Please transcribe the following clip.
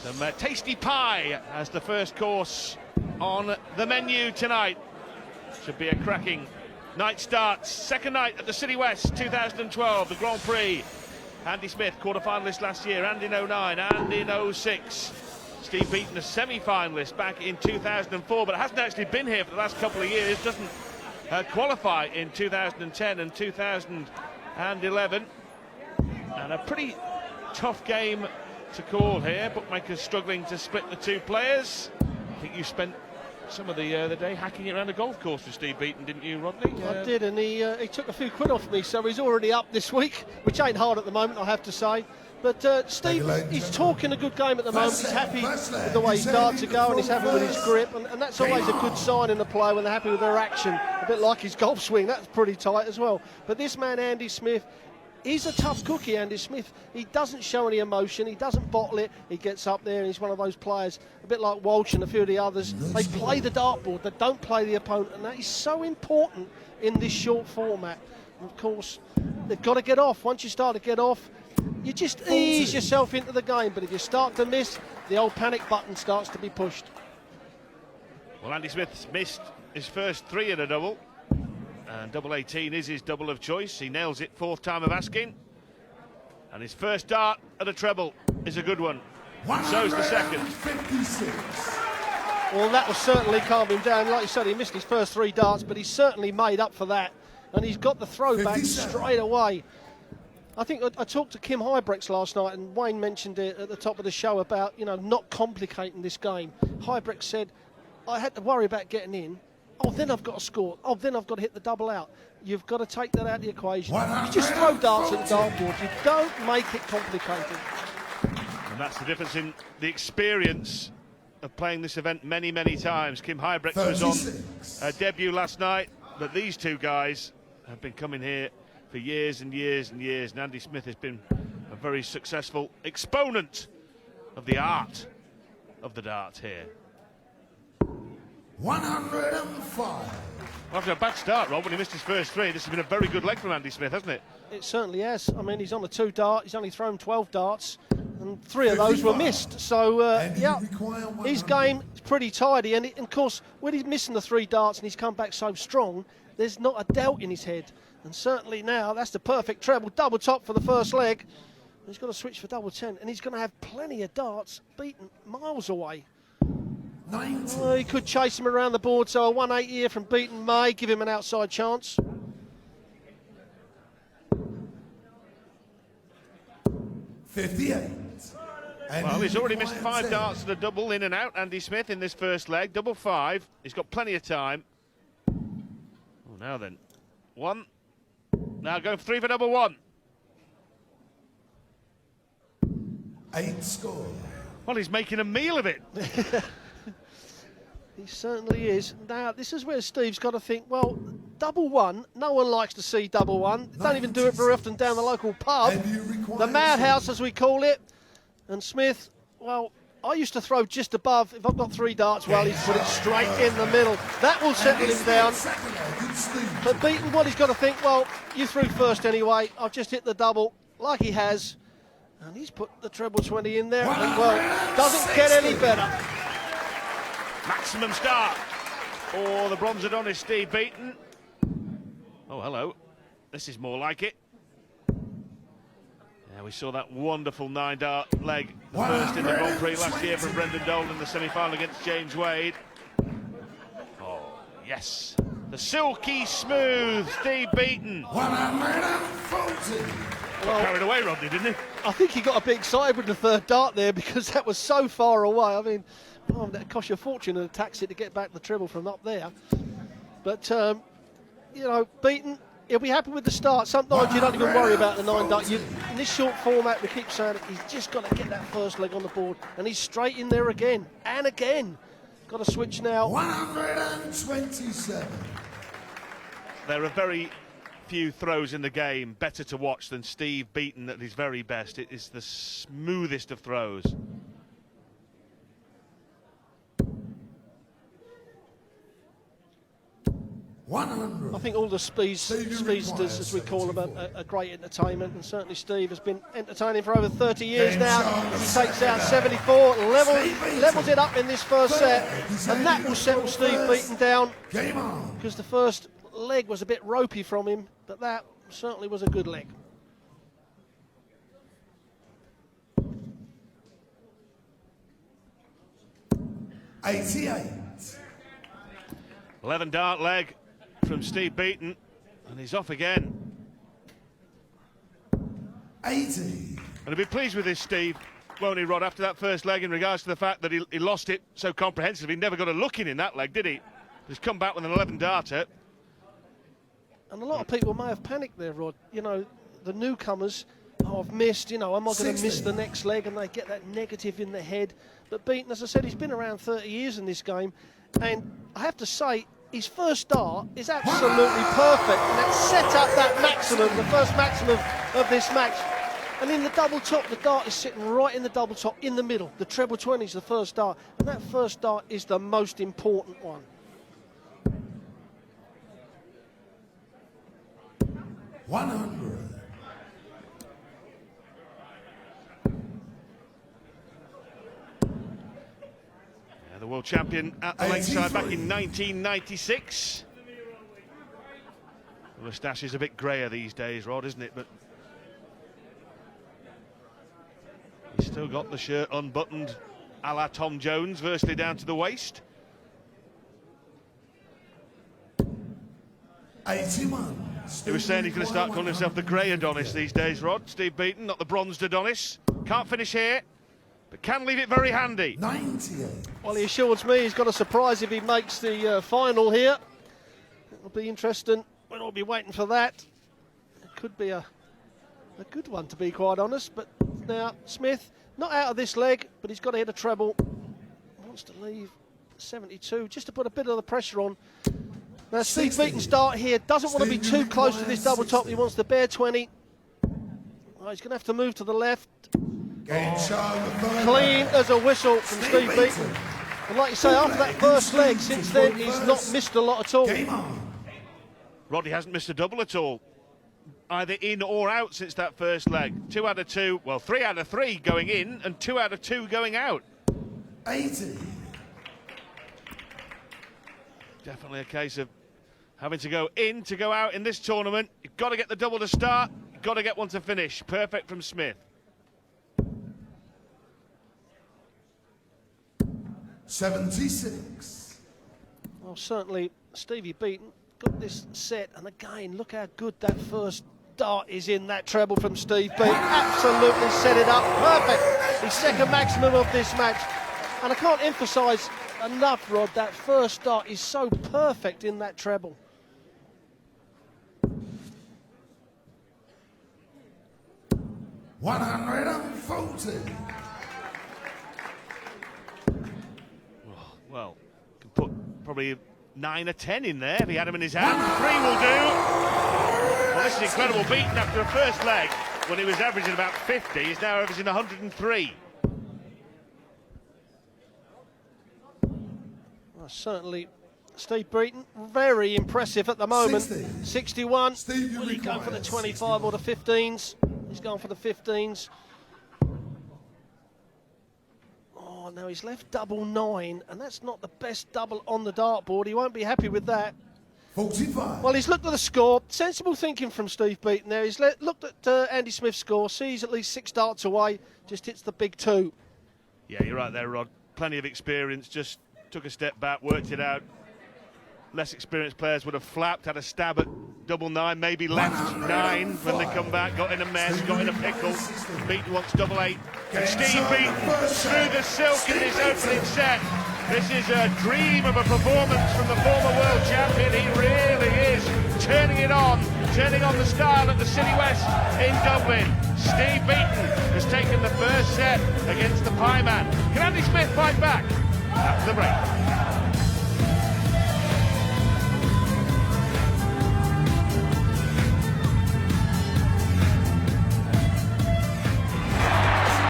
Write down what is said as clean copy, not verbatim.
Some tasty pie as the first course on the menu tonight. Should be a cracking night starts. Second night at the City West 2012, the Grand Prix. Andy Smith, quarter-finalist last year, and in 09, and in 06. Steve Beaton, a semi-finalist back in 2004, but hasn't actually been here for the last couple of years. Doesn't qualify in 2010 and 2011. And a pretty tough game to call here. Bookmakers struggling to split the two players. I think you spent some of the day hacking it around a golf course with Steve Beaton, didn't you, Rodney? I did, and he took a few quid off me, so he's already up this week, which ain't hard at the moment, I have to say. But Steve, he's talking a good game at the moment. He's happy with the way his darts are going, he's happy with his grip, and that's always a good sign in a player when they're happy with their action. A bit like his golf swing, that's pretty tight as well. But this man, Andy Smith, he's a tough cookie, Andy Smith. He doesn't show any emotion, he doesn't bottle it, he gets up there and he's one of those players, a bit like Walsh and a few of the others. They play the dartboard, they don't play the opponent, and that is so important in this short format. And of course, they've got to get off. Once you start to get off, you just ease yourself into the game, but if you start to miss, the old panic button starts to be pushed. Well, Andy Smith's missed his first three in a double. And double 18 is his double of choice. He nails it, fourth time of asking. And his first dart at a treble is a good one. So's the second. Well, that will certainly calm him down. Like you said, he missed his first three darts, but he's certainly made up for that. And he's got the throwback straight away. I think I talked to Kim Huybrechts last night, and Wayne mentioned it at the top of the show about, not complicating this game. Huybrechts said, I had to worry about getting in. Oh, then I've got to score. Oh, then I've got to hit the double out. You've got to take that out of the equation. You just throw darts at the dartboard. You don't make it complicated. And that's the difference in the experience of playing this event many, many times. Kim Huybrechts was on her debut last night, but these two guys have been coming here for years and years and years. And Andy Smith has been a very successful exponent of the art of the dart here. 105. After a bad start, Rob, when he missed his first three, this has been a very good leg from Andy Smith, hasn't it? It certainly has. I mean, he's on a 2 dart, he's only thrown 12 darts, and 3 of those were missed. So, yeah, his game is pretty tidy. And of course, when he's missing the 3 darts and he's come back so strong, there's not a doubt in his head. And certainly now, that's the perfect treble. Double top for the first leg. He's got to switch for double 10, and he's going to have plenty of darts beaten miles away. Well, he could chase him around the board, so a 180 here from Beaton may give him an outside chance. Well, he's already missed 5 darts to the double in and out, Andy Smith, in this first leg. Double 5. He's got plenty of time. Oh, now then. 1. Now going for 3 for double 1. 8 score. Well, he's making a meal of it. He certainly is. Now, this is where Steve's got to think, well, double 1, no one likes to see double 1. They don't even do it very often down the local pub. The madhouse, as we call it. And Smith, well, I used to throw just above. If I've got 3 darts, well, he's put it straight in the middle. That will settle him down. But Beaton, what he's got to think, well, you threw first anyway. I've just hit the double, like he has. And he's put the treble 20 in there. And, well, doesn't get any better. Maximum start for the bronze Adonis Steve Beaton. Oh, hello. This is more like it. Yeah, we saw that wonderful 9-dart leg, the first in the Grand Prix last year from Brendan Dolan in the semi-final against James Wade. Oh, yes. The silky smooth Steve Beaton. 140. Got carried away, Rodney, didn't he? I think he got a bit excited with the 3rd dart there because that was so far away. I mean, oh, that cost you a fortune in a taxi to get back the treble from up there. But, Beaton, he'll be happy with the start. Sometimes you don't even worry about the 9 dart. In this short format, we keep saying it, he's just got to get that first leg on the board. And he's straight in there again and again. Got to switch now. 127. There are very few throws in the game better to watch than Steve Beaton at his very best. It is the smoothest of throws. 100. I think all the speedsters, as we call them, are great entertainment, and certainly Steve has been entertaining for over 30 years now. He takes out 74, levels it up in this first set, and that will settle Steve Beaton down, Game on. because the first leg was a bit ropey from him, but that certainly was a good leg. $88. 11 dart leg from Steve Beaton, and he's off again. 80. And he'll be pleased with this, Steve, won't he, Rod, after that first leg, in regards to the fact that he lost it so comprehensively. He never got a look in that leg, did he? He's come back with an 11 darter. And a lot of people may have panicked there, Rod. You know, the newcomers, I've missed, am I going to miss the next leg? And they get that negative in their head. But Beaton, as I said, he's been around 30 years in this game. And I have to say, his first dart is absolutely perfect. And that set up that maximum, the first maximum of this match. And in the double top, the dart is sitting right in the double top, in the middle. The treble 20 is the first dart. And that first dart is the most important one. 100. The world champion at the lakeside back in 1996. The moustache is a bit greyer these days, Rod, isn't it? But he's still got the shirt unbuttoned a la Tom Jones, virtually down to the waist. 81. He was saying he's going to start calling himself the grey Adonis these days, Rod. Steve Beaton, not the bronzed Adonis. Can't finish here, but can leave it very handy. 98. Well, he assures me he's got a surprise if he makes the final here. It'll be interesting. We'll all be waiting for that. It could be a good one, to be quite honest. But now, Smith, not out of this leg, but he's got to hit a treble. Wants to leave 72, just to put a bit of the pressure on. Now, Steve Beaton's dart here doesn't want to be too close to this double top. He wants the bare 20. Oh, he's going to have to move to the left. Clean as a whistle from Steve Beaton. And like you say, after that first leg, since then, he's not missed a lot at all. Roddy hasn't missed a double at all, either in or out since that first leg. 2 out of 2, well, 3 out of 3 going in and 2 out of 2 going out. 80. Definitely a case of having to go in to go out in this tournament. You've got to get the double to start, you've got to get one to finish. Perfect from Smith. 76. Well, certainly Stevie Beaton got this set, and again, look how good that first dart is in that treble from Steve Beaton. Absolutely set it up, perfect. His second maximum of this match. And I can't emphasise enough, Rod, that first dart is so perfect in that treble. $140. Well, could put probably 9 or 10 in there if he had him in his hand. 3 will do. Well, this is incredible. Beaton after a first leg, when he was averaging about 50, he's now averaging 103. Well, certainly, Steve Beaton, very impressive at the moment. 61. Will he go for the 25 or the 15s? He's going for the 15s. Oh, no, he's left double 9, and that's not the best double on the dartboard. He won't be happy with that. 45. Well, he's looked at the score. Sensible thinking from Steve Beaton there. He's looked at Andy Smith's score, sees at least 6 darts away, just hits the big 2. Yeah, you're right there, Rod. Plenty of experience, just took a step back, worked it out. Less experienced players would have flapped, had a stab at double 9, maybe left 9 when they come back, got in a mess, got in a pickle. Beaton wants double 8. And Steve Beaton through the silk in his opening set. This is a dream of a performance from the former world champion. He really is turning it on, turning on the style at the City West in Dublin. Steve Beaton has taken the first set against the Pie Man. Can Andy Smith fight back? After the break.